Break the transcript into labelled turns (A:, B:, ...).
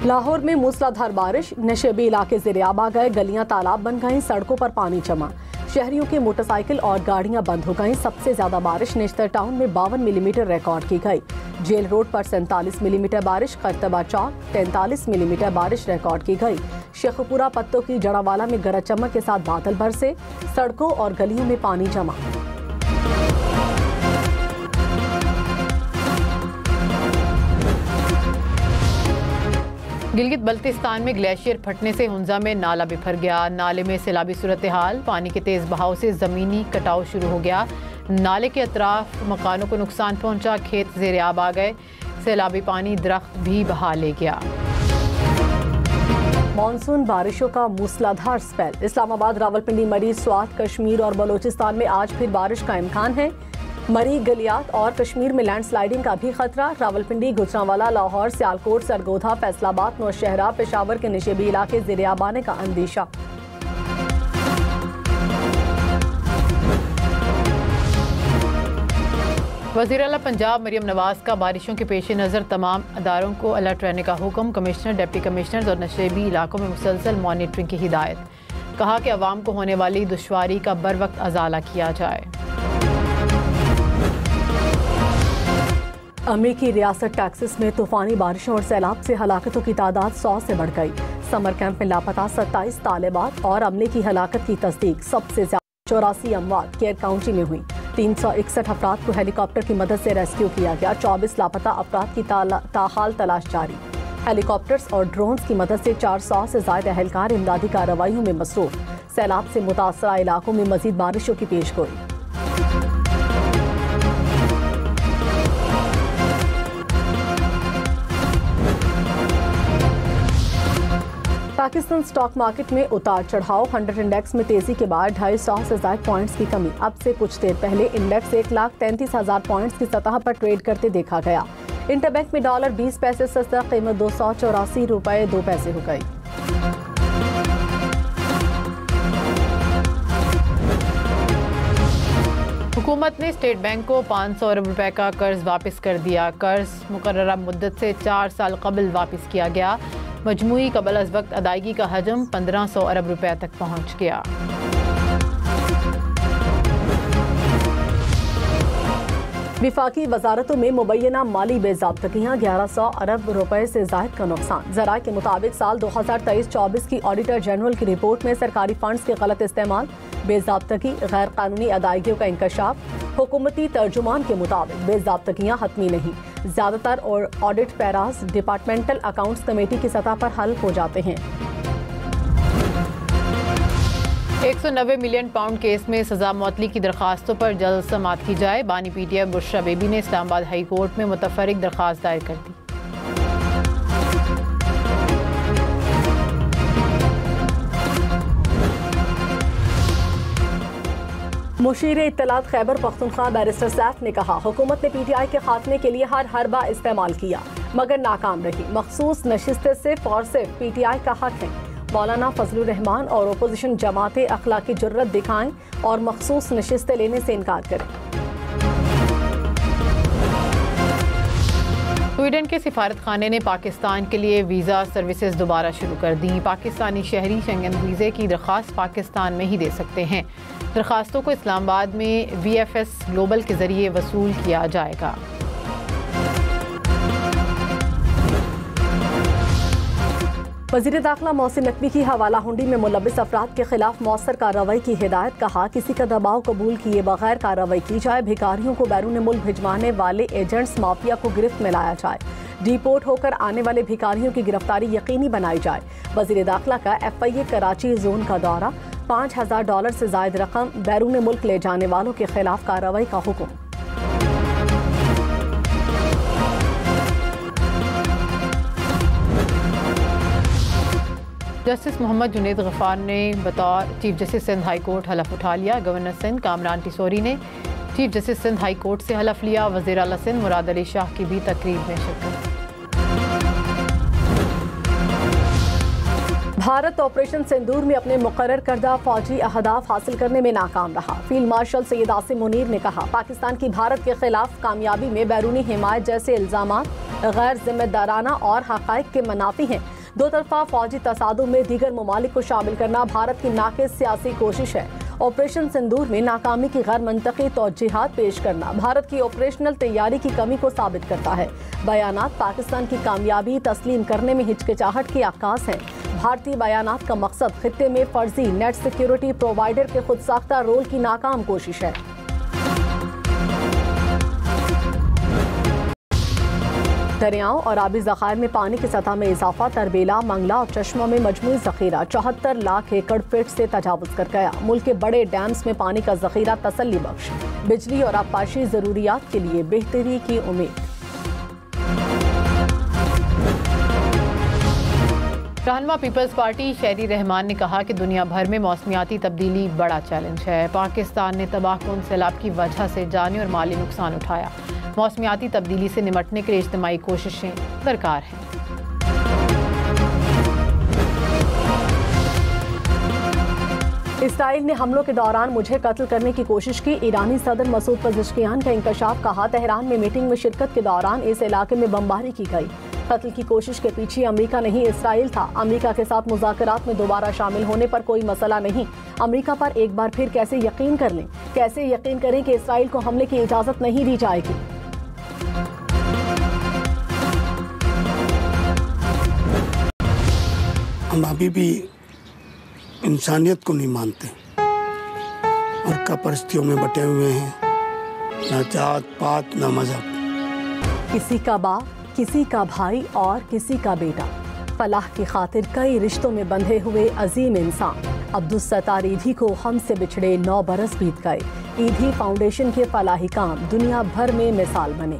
A: लाहौर में मूसलाधार बारिश, नशेबी इलाके ज़ेर-ए-आब आ गए, गलियां तालाब बन गईं, सड़कों पर पानी जमा, शहरियों की मोटरसाइकिल और गाड़ियां बंद हो गईं। सबसे ज्यादा बारिश नेश्तर टाउन में 52 मिलीमीटर रिकॉर्ड की गई। जेल रोड पर 47 मिलीमीटर बारिश, करतबा चौक 43 मिलीमीटर बारिश रिकॉर्ड की गई। शेखपुरा पत्तों की जड़ावाला में गरज चमक के साथ बादल बरसे, सड़कों और गलियों में पानी जमा।
B: गिलगित बल्तिस्तान में ग्लेशियर फटने से हुंजा में नाला बिफर गया। नाले में सैलाबी सूरत हाल, पानी के तेज बहाव से जमीनी कटाव शुरू हो गया। नाले के अतराफ मकानों को नुकसान पहुंचा, खेत ज़ेर-ए-आब आ गए, सैलाबी पानी दरख्त भी बहा ले गया।
A: मानसून बारिशों का मूसलाधार स्पेल, इस्लामाबाद, रावलपिंडी, मरी, स्वात, कश्मीर और बलोचिस्तान में आज फिर बारिश का इम्कान है। मरी, गलियात और कश्मीर में लैंडस्लाइडिंग का भी खतरा। रावलपिंडी, गुजरांवाला, लाहौर, सियालकोट, सरगोधा, फैसलाबाद, नौशहरा, पेशावर के निशेबी इलाके ज़ेर-ए-आब आने का अंदेशा।
B: वज़ीर आला पंजाब मरियम नवाज का बारिशों के पेश नज़र तमाम अदारों को अलर्ट रहने का हुक्म। कमिश्नर, डिप्टी कमिश्नर और नशेबी इलाकों में मुसलसल मॉनिटरिंग की हिदायत। कहा कि अवाम को होने वाली दुश्वारी का बर वक्त अजाला किया जाए।
A: अमेरिकी रियासत टेक्सास में तूफानी बारिशों और सैलाब से हलाकतों की तादाद 100 से बढ़ गई। समर कैंप में लापता 27 तालिबात और अमले की हलाकत की तस्दीक। सबसे ज्यादा 84 अमवात केयर काउंटी में हुई। 361 अफराद को हेलीकॉप्टर की मदद से रेस्क्यू किया गया। 24 लापता अफराद की ताहाल तलाश जारी। हेलीकॉप्टर्स और ड्रोन्स की मदद से 400 से ज्यादा एहलकार इमदादी कार्रवाइयों में मसरूफ। सैलाब से मुतासरा इलाकों में मजीद बारिशों की पेशगोई। पाकिस्तान स्टॉक मार्केट में उतार चढ़ाव, 100 इंडेक्स में तेजी के बाद 250 से ज्यादा पॉइंट्स की कमी। अब से कुछ देर पहले इंडेक्स 1,33,000 पॉइंट्स की सतह पर ट्रेड करते देखा गया। इंटरबैंक में डॉलर 20 पैसे सस्ता, कीमत 284 रुपए 2 पैसे हो गई।
B: हुकूमत ने स्टेट बैंक को 500 अरब रुपए का कर्ज वापस कर दिया। कर्ज मुकर्ररा मुद्दत से 4 साल कबल वापस किया गया। मजमूई कबल अज वक्त अदायगी का हजम 1500 अरब रुपए तक पहुंच गया।
A: विफाकी वजारतों में मुबैना माली बेज़ाब्तगियाँ, 1100 अरब रुपए से जायद का नुकसान। ज़राए के मुताबिक साल 2023-24 की ऑडिटर जनरल की रिपोर्ट में सरकारी फंड्स के गलत इस्तेमाल, बेज़ाब्तगी, गैर कानूनी अदायगियों का इंकशाफ। हुकूमती तर्जुमान के मुताबिक बेज़ाब्तगियाँ हतमी नहीं, ज़्यादातर और audit paras departmental accounts committee की सतह पर हल हो जाते हैं।
B: 190 मिलियन पाउंड केस में सजा मौतली की दरखास्तों पर जल्द समाअत की जाए। बानी पीटीआई बुशरा बेबी ने इस्लामाबाद हाई कोर्ट में मुतफरिक दरखास्त दायर कर दी।
A: मुशीर इत्तलात खैबर पख्तूनख्वा बैरिस्टर सैफ ने कहा, हुकूमत ने पीटीआई के खात्मे के लिए हर हरबा इस्तेमाल किया मगर नाकाम रही। मखसूस नशिस्तें सिर्फ और सिर्फ पीटीआई का हक है। मौलाना फजलुर रहमान और अपोजिशन जमातें अखलाकी जुर्रत दिखाएं और मखसूस नशिस्तें लेने से इनकार करें।
B: स्वीडन के सिफारत खाने ने पाकिस्तान के लिए वीज़ा सर्विसेज दोबारा शुरू कर दी। पाकिस्तानी शहरी शेंगन वीज़े की दरख्वास्त पाकिस्तान में ही दे सकते हैं। दरखास्तों को इस्लामाबाद में VFS ग्लोबल के जरिए वसूल किया जाएगा।
A: वज़ीर दाखिला मोहसिन नकवी की हवाला हुंडी में मुलव्विस अफराद के खिलाफ मौसर कार्रवाई की हिदायत। कहा, किसी का दबाव कबूल किए बगैर कार्रवाई की जाए। भिखारियों को बैरून मुल्क भिजवाने वाले एजेंट्स माफिया को गिरफ्त में लाया जाए। डिपोर्ट होकर आने वाले भिखारियों की गिरफ्तारी यकीनी बनाई जाए। वज़ीर दाखिला का FIA कराची जोन का दौरा। $5000 से जायद रकम बैरून मुल्क ले जाने वालों के खिलाफ कार्रवाई का हुक्म।
B: जस्टिस मोहम्मद जुनैद गफ्फार ने बतौर chief justice Sindh high court हलफ उठा लिया। गवर्नर सिंध कामरान टिसोरी ने chief justice Sindh high court से हलफ लिया। वज़ीर आला सिंध मुराद अली शाह की भी तकरीब में शिरकत।
A: भारत ऑपरेशन सिंदूर में अपने मुकर्रर करदा फौजी अहदाफ हासिल करने में नाकाम रहा। फील्ड मार्शल सैयद आसिम मुनीर ने कहा, पाकिस्तान की भारत के खिलाफ कामयाबी में बैरूनी हिमायत जैसे इल्जामात गैर जिम्मेदाराना और हक़ाइक़ के मनाफी हैं। दो तरफा फौजी तसादुम में दीगर ममालिक को शामिल करना भारत की नाक़िस सियासी कोशिश है। ऑपरेशन सिंदूर में नाकामी की गैर मंतकी तौजीहात पेश करना भारत की ऑपरेशनल तैयारी की कमी को साबित करता है। बयानात पाकिस्तान की कामयाबी तस्लीम करने में हिचकिचाहट की अक्कास है। भारतीय बयानात का मकसद खित्ते में फर्जी नेट सिक्योरिटी प्रोवाइडर के खुद साख्ता रोल की नाकाम कोशिश है। दरियाओं और आबी ज़खायर में पानी की सतह में इजाफा। तरबेला, मंगला और चश्मा में मजमूई ज़ख़ीरा 74 लाख एकड़ फीट से तजावुज़ कर गया। मुल्क के बड़े डैम्स में पानी का ज़ख़ीरा तसल्ली बख्श। बिजली और आबपाशी ज़रूरियात के लिए बेहतरी की उम्मीद।
B: रहनुमा पीपल्स पार्टी शहरी रहमान ने कहा कि दुनिया भर में मौसमियाती तब्दीली बड़ा चैलेंज है। पाकिस्तान ने तबाहकुन सैलाब की वजह से जानी और माली नुकसान उठाया। मौसमियाती तब्दीली से निपटने के लिए इज्तिमाई कोशिशें दरकार हैं।
A: इसराइल ने हमलों के दौरान मुझे कत्ल करने की कोशिश की। ईरानी सदर मसूद पज़ेश्कियान का इंकशाफ। कहा, तेहरान में मीटिंग में शिरकत के दौरान इस इलाके में बमबारी की गई। कत्ल की कोशिश के पीछे अमेरिका नहीं इसराइल था। अमेरिका के साथ मुज़ाकरात में दोबारा शामिल होने पर कोई मसला नहीं। अमेरिका पर एक बार फिर कैसे यकीन कर लें? कैसे यकीन करें कि इसराइल को हमले की इजाज़त नहीं दी जाएगी?
C: हम अभी भी इंसानियत को नहीं मानते और का परिस्थितियों में बटे हुए हैं, ना जात पात ना मजहब।
A: किसी का बाप, किसी का भाई और किसी का बेटा। फलाह की खातिर कई रिश्तों में बंधे हुए अजीम इंसान अब्दुल सत्तार ईधी को हमसे बिछड़े 9 बरस बीत गए। ईधी फाउंडेशन के फलाही काम दुनिया भर में मिसाल बने।